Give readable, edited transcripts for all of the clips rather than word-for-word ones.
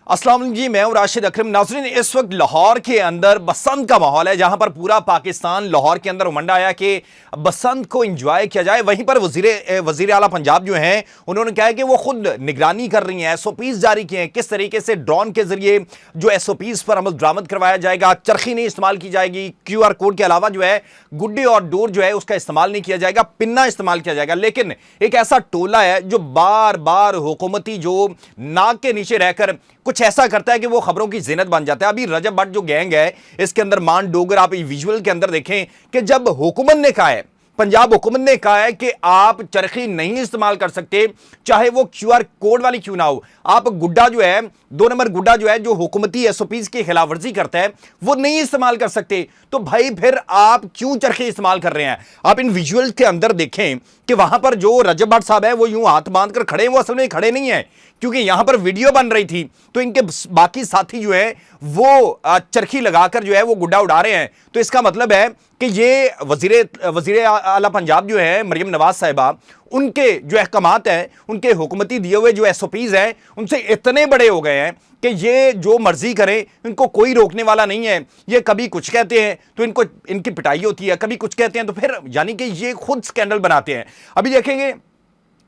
अस्सलाम वालेकुम जी, मैं हूं राशिद अकरम। नाज़रीन, इस वक्त लाहौर के अंदर बसंत का माहौल है, जहां पर पूरा पाकिस्तान लाहौर के अंदर उमंडा आया कि बसंत को एंजॉय किया जाए। वहीं पर वजीर आला पंजाब जो हैं, उन्होंने कहा है कि वो खुद निगरानी कर रही हैं, एसओपीज जारी किए हैं, किस तरीके से ड्रोन के जरिए जो एसओपीज पर अमल दरामद करवाया जाएगा। चरखी नहीं इस्तेमाल की जाएगी, QR कोड के अलावा जो है गुड्डे और डोर जो है उसका इस्तेमाल नहीं किया जाएगा, पिन्ना इस्तेमाल किया जाएगा। लेकिन एक ऐसा टोला है जो बार बार हुकूमती जो नाक के नीचे रहकर कुछ ऐसा करता है कि वो खबरों की जिन्नत बन जाता है। अभी रजब भट्ट जो गैंग है, इसके अंदर मान डोगर, आप विजुअल के अंदर देखें कि जब हुकूमत ने कहा है, पंजाब हुकूमत ने कहा है कि आप चरखी नहीं इस्तेमाल कर सकते, चाहे वो QR कोड वाली क्यों ना हो। आप गुड्डा जो है, 2 नंबर गुड्डा जो है, जो हुकूमती एसओपीज की खिलाफवर्जी करता है, वो नहीं इस्तेमाल कर सकते। तो भाई फिर आप क्यों चरखी इस्तेमाल कर रहे हैं? आप इन विजुअल्स के अंदर देखें कि वहां पर जो रजब भट्ट साहब है वो यूं हाथ बांध कर खड़े हैं, वो असल में खड़े नहीं है, क्योंकि यहां पर वीडियो बन रही थी तो इनके बाकी साथी जो है वो चरखी लगाकर जो है वो गुड्डा उड़ा रहे हैं। तो इसका मतलब है कि ये वजीर आला पंजाब जो है मरियम नवाज साहिबा, उनके जो अहकामात हैं, उनके हुकूमती दिए हुए जो एसओपीज हैं, उनसे इतने बड़े हो गए हैं कि ये जो मर्जी करें, इनको कोई रोकने वाला नहीं है। ये कभी कुछ कहते हैं तो इनकी पिटाई होती है, कभी कुछ कहते हैं तो फिर यानी कि ये खुद स्कैंडल बनाते हैं। अभी देखेंगे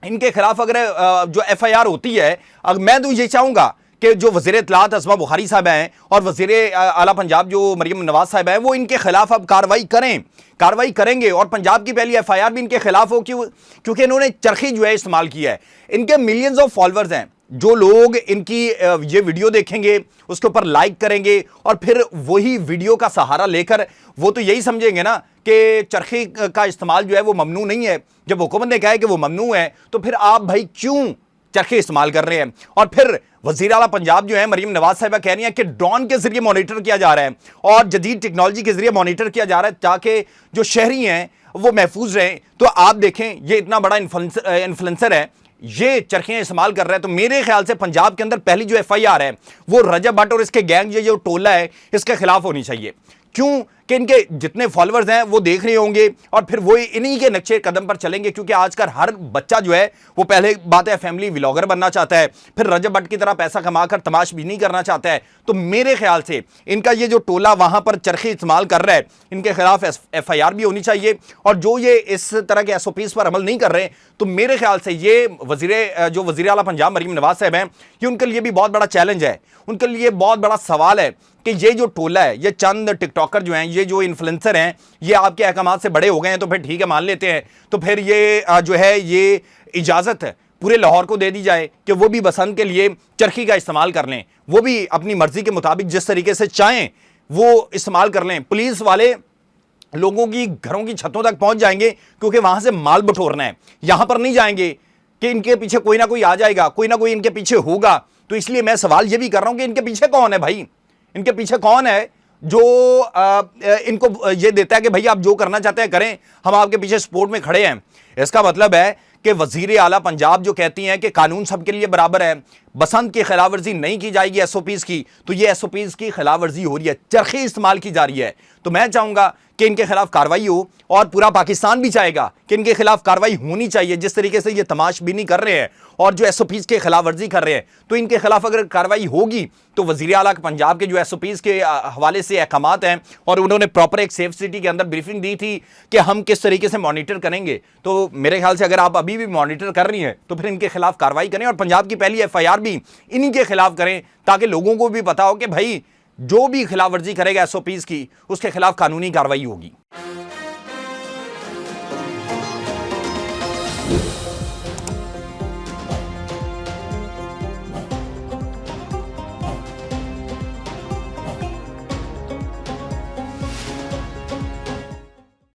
इनके खिलाफ अगर जो FIR होती है, मैं तो ये चाहूंगा कि जो वज़ीर इत्तलात अस्मा बुखारी साहब हैं और वज़ीर आला पंजाब जो मरियम नवाज साहब हैं, वो इनके खिलाफ अब कार्रवाई करेंगे और पंजाब की पहली FIR भी इनके खिलाफ हो, क्योंकि इन्होंने चरखी जो है इस्तेमाल किया है। इनके मिलियंस ऑफ फॉलोअर्स हैं, जो लोग इनकी ये वीडियो देखेंगे, उसके ऊपर लाइक करेंगे और फिर वही वीडियो का सहारा लेकर वो तो यही समझेंगे ना कि चरखी का इस्तेमाल जो है वो ममनू नहीं है। जब हुकूमत ने कहा है कि वो ममनू है, तो फिर आप भाई क्यों चरखी इस्तेमाल कर रहे हैं? और फिर वज़ीर आला पंजाब जो है मरियम नवाज साहिबा कह रही हैं कि ड्रोन के जरिए मॉनिटर किया जा रहा है और जदीद टेक्नोलॉजी के जरिए मॉनिटर किया जा रहा है ताकि जो शहरी हैं वो महफूज रहें। तो आप देखें, ये इतना बड़ा इन्फ्लुएंसर है, ये चरखियां इस्तेमाल कर रहा है। तो मेरे ख्याल से पंजाब के अंदर पहली जो FIR है वो रजब भट्ट और इसके गैंग जो टोला है, इसके खिलाफ होनी चाहिए। क्यों कि इनके जितने फॉलोअर्स हैं वो देख रहे होंगे और फिर वो इन्हीं के नक्शे कदम पर चलेंगे, क्योंकि आजकल हर बच्चा जो है वो पहले बात है फैमिली व्लॉगर बनना चाहता है, फिर रजब भट्ट की तरह पैसा कमाकर तमाशबीनी करना चाहता है। तो मेरे ख्याल से इनका ये जो टोला वहां पर चरखी इस्तेमाल कर रहा है, इनके खिलाफ FIR भी होनी चाहिए। और जो ये इस तरह के SOPs पर अमल नहीं कर रहे, तो मेरे ख्याल से ये जो वज़ीर आला पंजाब मरियम नवाज साहब हैं, ये उनके लिए भी बहुत बड़ा चैलेंज है, उनके लिए बहुत बड़ा सवाल है कि ये जो टोला है, ये चंद टिकटॉकर जो हैं, ये जो इन्फ्लुएंसर हैं, ये आपके अहकामात से बड़े हो गए हैं, तो फिर ठीक है मान लेते हैं। तो फिर ये जो है ये इजाज़त पूरे लाहौर को दे दी जाए कि वो भी बसंत के लिए चरखी का इस्तेमाल कर लें, वो भी अपनी मर्जी के मुताबिक जिस तरीके से चाहें वो इस्तेमाल कर लें। पुलिस वाले लोगों की घरों की छतों तक पहुंच जाएंगे, क्योंकि वहां से माल बटोरना है, यहां पर नहीं जाएंगे कि इनके पीछे कोई ना कोई आ जाएगा, कोई ना कोई इनके पीछे होगा। तो इसलिए मैं सवाल ये भी कर रहा हूं कि इनके पीछे कौन है भाई? इनके पीछे कौन है जो इनको ये देता है कि भाई आप जो करना चाहते हैं करें, हम आपके पीछे सपोर्ट में खड़े हैं? इसका मतलब है कि वजीर आला पंजाब जो कहती हैं कि कानून सबके लिए बराबर है, बसंत की खिलाफवर्जी नहीं की जाएगी SOPs की, तो ये SOPs की खिलाफवर्जी हो रही है, चरखी इस्तेमाल की जा रही है। तो मैं चाहूंगा कि इनके खिलाफ कार्रवाई हो और पूरा पाकिस्तान भी चाहेगा कि इनके खिलाफ कार्रवाई होनी चाहिए। जिस तरीके से ये तमाशबीनी कर रहे हैं और जो SOPs के खिलाफ वर्जी कर रहे हैं, तो इनके खिलाफ अगर कार्रवाई होगी तो वज़ीर आला पंजाब के जो SOPs के हवाले से अहकामात हैं, और उन्होंने प्रॉपर एक सेफ सिटी के अंदर ब्रीफिंग दी थी कि हम किस तरीके से मॉनिटर करेंगे। तो मेरे ख्याल से अगर आप अभी भी मॉनिटर कर रही हैं तो फिर इनके खिलाफ कार्रवाई करें और पंजाब की पहली FIR भी इन्हीं के खिलाफ करें, ताकि लोगों को भी पता हो कि भाई जो भी खिलाफ वर्जी करेगा SOPs की, उसके खिलाफ कानूनी कार्रवाई होगी।